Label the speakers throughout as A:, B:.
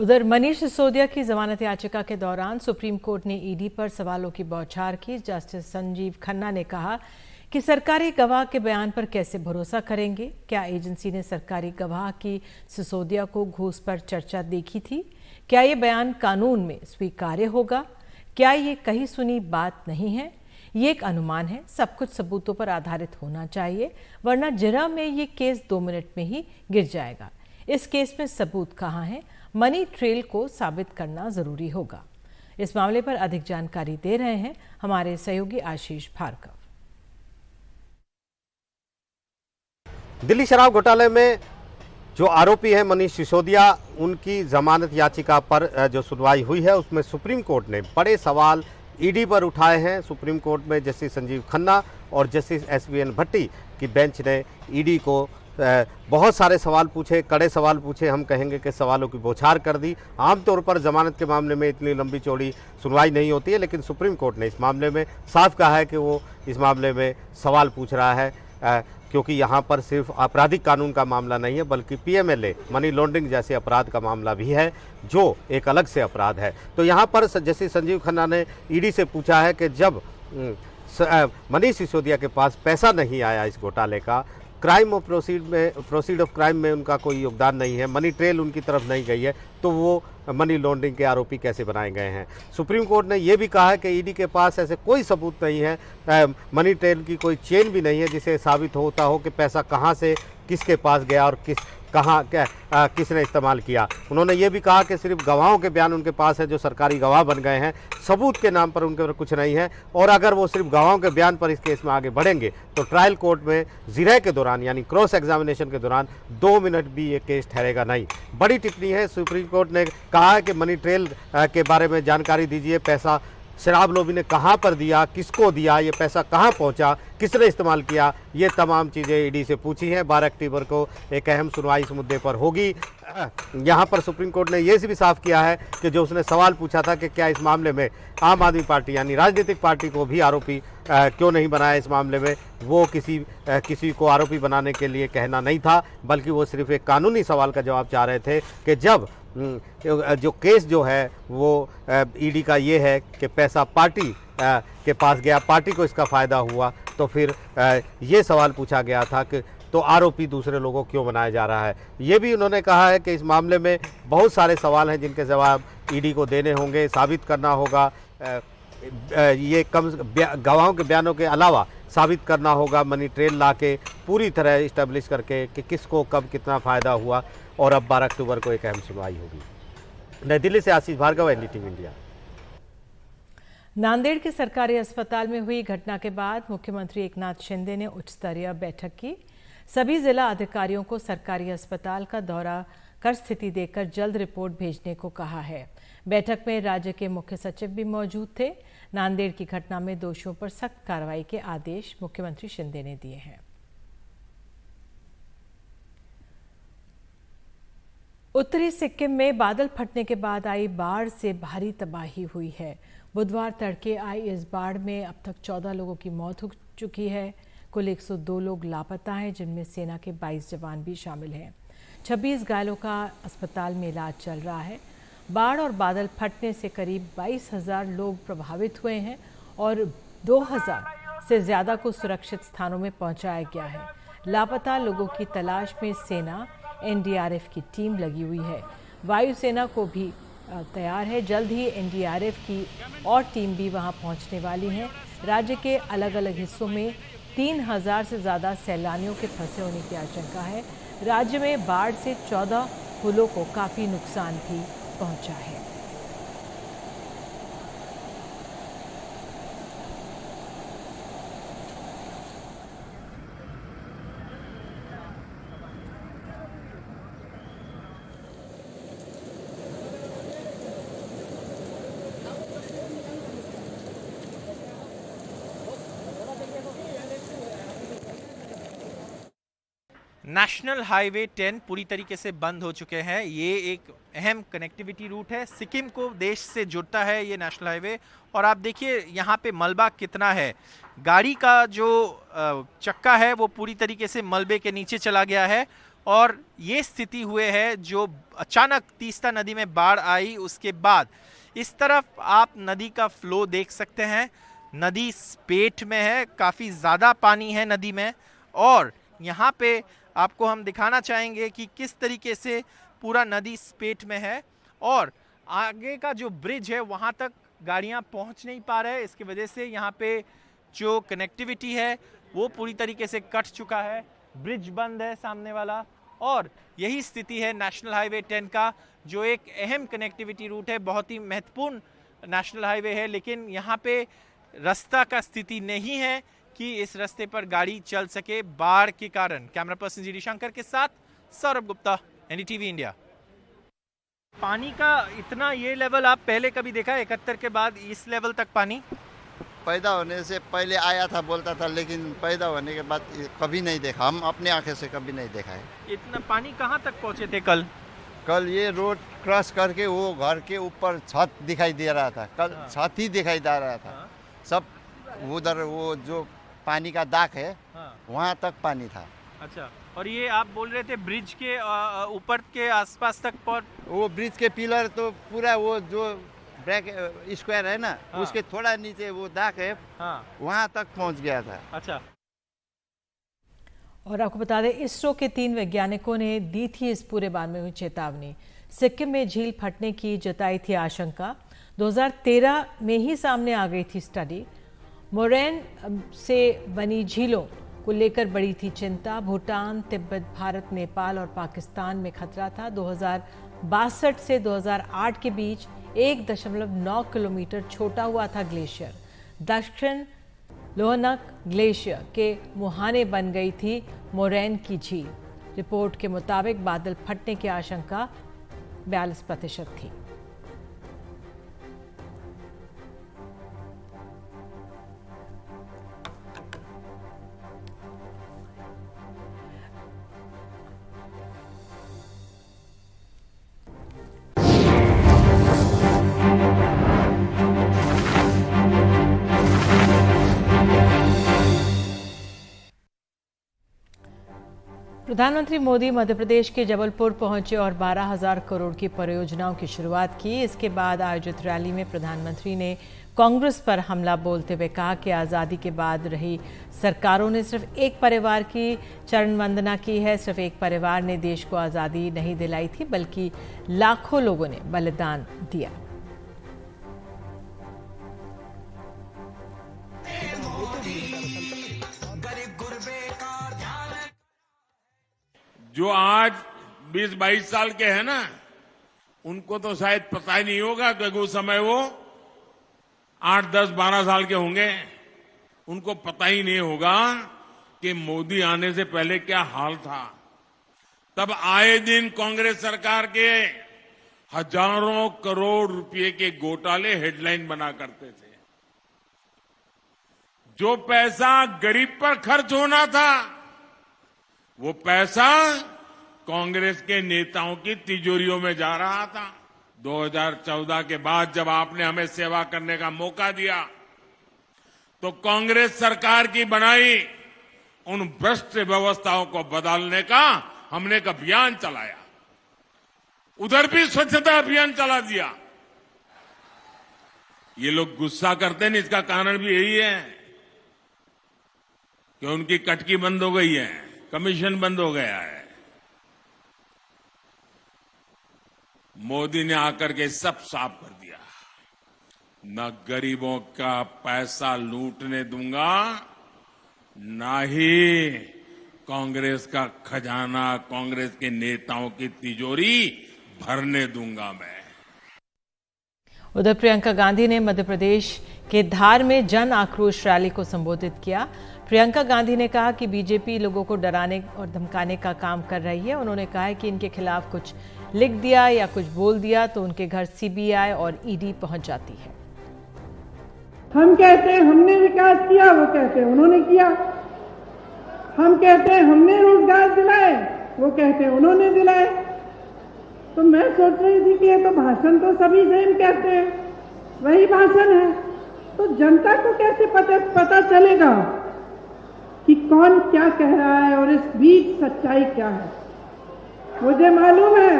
A: उधर मनीष सिसोदिया की जमानत याचिका के दौरान सुप्रीम कोर्ट ने ईडी पर सवालों की बौछार की। जस्टिस संजीव खन्ना ने कहा कि सरकारी गवाह के बयान पर कैसे भरोसा करेंगे। क्या एजेंसी ने सरकारी गवाह की सिसोदिया को घूस पर चर्चा देखी थी? क्या ये बयान कानून में स्वीकार्य होगा? क्या ये कहीं सुनी बात नहीं है? ये एक अनुमान है। सब कुछ सबूतों पर आधारित होना चाहिए, वरना जिरह में ये केस 2 मिनट में ही गिर जाएगा। इस केस में सबूत कहाँ है? मनी ट्रेल को साबित करना जरूरी होगा। इस मामले पर अधिक जानकारी दे रहे हैं हमारे सहयोगी आशीष भार्गव।
B: दिल्ली शराब घोटाले में जो आरोपी है मनीष सिसोदिया, उनकी जमानत याचिका पर जो सुनवाई हुई है उसमें सुप्रीम कोर्ट ने बड़े सवाल ईडी पर उठाए हैं। सुप्रीम कोर्ट में जस्टिस संजीव खन्ना और जस्टिस एसवीएन भट्टी की बेंच ने ईडी को बहुत सारे सवाल पूछे, कड़े सवाल पूछे, हम कहेंगे कि सवालों की बौछार कर दी। आमतौर पर जमानत के मामले में इतनी लंबी चौड़ी सुनवाई नहीं होती है, लेकिन सुप्रीम कोर्ट ने इस मामले में साफ कहा है कि वो इस मामले में सवाल पूछ रहा है, क्योंकि यहाँ पर सिर्फ आपराधिक कानून का मामला नहीं है, बल्कि पीएमएलए मनी लॉन्ड्रिंग जैसे अपराध का मामला भी है, जो एक अलग से अपराध है। तो यहाँ पर जस्टिस संजीव खन्ना ने ईडी से पूछा है कि जब मनीष सिसोदिया के पास पैसा नहीं आया इस घोटाले का, crime of proceed of crime में उनका कोई योगदान नहीं है, मनी ट्रेल उनकी तरफ नहीं गई है, तो वो मनी लॉन्ड्रिंग के आरोपी कैसे बनाए गए हैं। सुप्रीम कोर्ट ने यह भी कहा है कि ईडी के पास ऐसे कोई सबूत नहीं है, मनी ट्रेल की कोई चेन भी नहीं है जिसे साबित होता हो कि पैसा कहां से किसके पास गया और किसने इस्तेमाल किया। उन्होंने ये भी कहा कि सिर्फ गवाहों के बयान उनके पास है जो सरकारी गवाह बन गए हैं, सबूत के नाम पर उनके पर कुछ नहीं है। और अगर वो सिर्फ गवाहों के बयान पर इस केस में आगे बढ़ेंगे तो ट्रायल कोर्ट में जिरह के दौरान यानी क्रॉस एग्जामिनेशन के दौरान 2 मिनट भी ये केस ठहरेगा नहीं। बड़ी टिप्पणी है। सुप्रीम कोर्ट ने कहा है कि मनी ट्रेल के बारे में जानकारी दीजिए, पैसा शराब लोबी ने कहां पर दिया, किसको दिया, ये पैसा कहां पहुंचा, किसने इस्तेमाल किया, ये तमाम चीज़ें ईडी से पूछी हैं। 12 अक्टूबर को एक अहम सुनवाई इस मुद्दे पर होगी। यहां पर सुप्रीम कोर्ट ने यह भी साफ किया है कि जो उसने सवाल पूछा था कि क्या इस मामले में आम आदमी पार्टी यानी राजनीतिक पार्टी को भी आरोपी क्यों नहीं बनाया इस मामले में, वो किसी को आरोपी बनाने के लिए कहना नहीं था, बल्कि वो सिर्फ एक कानूनी सवाल का जवाब चाह रहे थे कि जब जो केस जो है वो ईडी का ये है कि पैसा पार्टी के पास गया, पार्टी को इसका फ़ायदा हुआ, तो फिर ये सवाल पूछा गया था कि तो आरोपी दूसरे लोगों क्यों बनाया जा रहा है। ये भी उन्होंने कहा है कि इस मामले में बहुत सारे सवाल हैं जिनके जवाब ईडी को देने होंगे, साबित करना होगा। ये गवाहों के बयानों के अलावा साबित करना होगा मनी ट्रेल ला के पूरी तरह इस्टेब्लिश करके कि किसको कब कितना फ़ायदा हुआ। और अब 12 अक्टूबर को एक अहम सुनवाई होगी। नई दिल्ली से आशीष भार्गव, एनडीटीवी इंडिया।
A: नांदेड़ के सरकारी अस्पताल में हुई घटना के बाद मुख्यमंत्री एकनाथ शिंदे ने उच्च स्तरीय बैठक की। सभी जिला अधिकारियों को सरकारी अस्पताल का दौरा कर स्थिति देखकर जल्द रिपोर्ट भेजने को कहा है। बैठक में राज्य के मुख्य सचिव भी मौजूद थे। नांदेड़ की घटना में दोषियों पर सख्त कार्रवाई के आदेश मुख्यमंत्री शिंदे ने दिए हैं। उत्तरी सिक्किम में बादल फटने के बाद आई बाढ़ से भारी तबाही हुई है। बुधवार तड़के आई इस बाढ़ में अब तक 14 लोगों की मौत हो चुकी है। कुल 102 लोग लापता हैं, जिनमें सेना के 22 जवान भी शामिल हैं। 26 घायलों का अस्पताल में इलाज चल रहा है। बाढ़ और बादल फटने से करीब 22,000 लोग प्रभावित हुए हैं और 2,000 से ज़्यादा को सुरक्षित स्थानों में पहुंचाया गया है। लापता लोगों की तलाश में सेना एनडीआरएफ की टीम लगी हुई है। वायुसेना को भी तैयार है। जल्द ही एनडीआरएफ की और टीम भी वहां पहुंचने वाली है। राज्य के अलग अलग हिस्सों में 3,000 से ज़्यादा सैलानियों के फंसे होने की आशंका है। राज्य में बाढ़ से 14 पुलों को काफ़ी नुकसान भी पहुंचा है।
C: नेशनल हाईवे 10 पूरी तरीके से बंद हो चुके हैं। ये एक अहम कनेक्टिविटी रूट है, सिक्किम को देश से जुड़ता है ये नेशनल हाईवे। और आप देखिए यहाँ पे मलबा कितना है। गाड़ी का जो चक्का है वो पूरी तरीके से मलबे के नीचे चला गया है और ये स्थिति हुए है जो अचानक तीस्ता नदी में बाढ़ आई उसके बाद। इस तरफ आप नदी का फ्लो देख सकते हैं, नदी स्पेट में है, काफ़ी ज़्यादा पानी है नदी में। और यहाँ पे आपको हम दिखाना चाहेंगे कि किस तरीके से पूरा नदी स्पेट में है और आगे का जो ब्रिज है वहाँ तक गाड़ियाँ पहुँच नहीं पा रहे हैं। इसकी वजह से यहाँ पे जो कनेक्टिविटी है वो पूरी तरीके से कट चुका है, ब्रिज बंद है सामने वाला। और यही स्थिति है नेशनल हाईवे 10 का, जो एक अहम कनेक्टिविटी रूट है, बहुत ही महत्वपूर्ण नेशनल हाईवे है, लेकिन यहाँ पे रास्ता का स्थिति नहीं है कि इस रास्ते पर गाड़ी चल सके बाढ़ के कारण। कैमरा पर्सन जी शंकर के साथ सौरभ गुप्ता, एनडीटीवी इंडिया। पानी का इतना ये लेवल आप पहले कभी देखा है? 71 के बाद इस लेवल तक पानी?
D: पैदा होने से पहले आया था बोलता था, लेकिन पैदा होने के बाद कभी नहीं देखा, हम अपने आंखें से कभी नहीं देखा है।
C: इतना पानी कहाँ तक पहुँचे थे कल?
D: कल ये रोड क्रॉस करके वो घर के ऊपर छत दिखाई दे रहा था, कल छत ही दिखाई दे रहा था। सब उधर वो जो पानी का दाग है वहाँ तक पानी था।
C: अच्छा, और ये आप बोल रहे थे ब्रिज के ऊपर के आसपास तक
D: वो ब्रिज के पिलर तो पूरा वो जो ब्रैक स्क्वायर है ना, उसके थोड़ा नीचे वो दाग है, वहाँ तक पहुँच गया था।
C: अच्छा।
A: और आपको बता दें, इसरो के 3 वैज्ञानिकों ने दी थी इस पूरे बाढ़ में हुई चेतावनी। सिक्किम में झील फटने की जताई थी आशंका। 2013 में ही सामने आ गई थी स्टडी। मोरैन से बनी झीलों को लेकर बड़ी थी चिंता। भूटान, तिब्बत, भारत, नेपाल और पाकिस्तान में खतरा था। 2062 से 2008 के बीच 1.9 किलोमीटर छोटा हुआ था ग्लेशियर। दक्षिण लोहनक ग्लेशियर के मुहाने बन गई थी मोरैन की झील। रिपोर्ट के मुताबिक बादल फटने की आशंका 42% थी। प्रधानमंत्री मोदी मध्य प्रदेश के जबलपुर पहुंचे और 12,000 करोड़ की परियोजनाओं की शुरुआत की। इसके बाद आयोजित रैली में प्रधानमंत्री ने कांग्रेस पर हमला बोलते हुए कहा कि आज़ादी के बाद रही सरकारों ने सिर्फ एक परिवार की चरण वंदना की है। सिर्फ एक परिवार ने देश को आज़ादी नहीं दिलाई थी, बल्कि लाखों लोगों ने बलिदान दिया।
E: जो आज 20-22 साल के हैं ना, उनको तो शायद पता ही नहीं होगा, क्योंकि उस समय वो 8, 10, 12 साल के होंगे। उनको पता ही नहीं होगा कि मोदी आने से पहले क्या हाल था। तब आए दिन कांग्रेस सरकार के हजारों करोड़ रुपए के घोटाले हेडलाइन बना करते थे। जो पैसा गरीब पर खर्च होना था, वो पैसा कांग्रेस के नेताओं की तिजोरियों में जा रहा था। 2014 के बाद जब आपने हमें सेवा करने का मौका दिया, तो कांग्रेस सरकार की बनाई उन भ्रष्ट व्यवस्थाओं को बदलने का हमने एक अभियान चलाया। उधर भी स्वच्छता अभियान चला दिया। ये लोग गुस्सा करते हैं, इसका कारण भी यही है कि उनकी कटकी बंद हो गई है, कमीशन बंद हो गया है। मोदी ने आकर के सब साफ कर दिया। न गरीबों का पैसा लूटने दूंगा, न ही कांग्रेस का खजाना, कांग्रेस के नेताओं की तिजोरी भरने दूंगा मैं।
A: उधर प्रियंका गांधी ने मध्य प्रदेश के धार में जन आक्रोश रैली को संबोधित किया। प्रियंका गांधी ने कहा कि बीजेपी लोगों को डराने और धमकाने का काम कर रही है। उन्होंने कहा है कि इनके खिलाफ कुछ लिख दिया या कुछ बोल दिया तो उनके घर सीबीआई और ईडी पहुंच जाती है।
F: हम कहते हैं हमने विकास किया, वो कहते हैं उन्होंने किया। हम कहते हैं हमने रोजगार दिलाए, वो कहते हैं उन्होंने दिलाए। तो मैं सोच रही थी कि ये तो भाषण तो सभी सेम कहते हैं, वही भाषण है, तो जनता को कैसे पता चलेगा कि कौन क्या कह रहा है और इस बीच सच्चाई क्या है। मुझे मालूम है,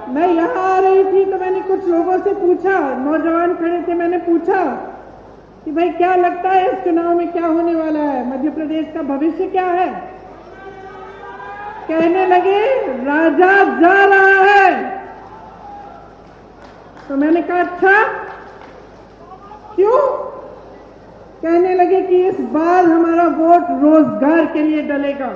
F: मैं यहाँ आ रही थी तो मैंने कुछ लोगों से पूछा, नौजवान खड़े थे, मैंने पूछा कि भाई क्या लगता है इस चुनाव में क्या होने वाला है, मध्य प्रदेश का भविष्य क्या है। कहने लगे राजा जा रहा है। तो मैंने कहा अच्छा क्यों? कहने लगे कि इस बार हमारा वोट रोजगार के लिए डलेगा।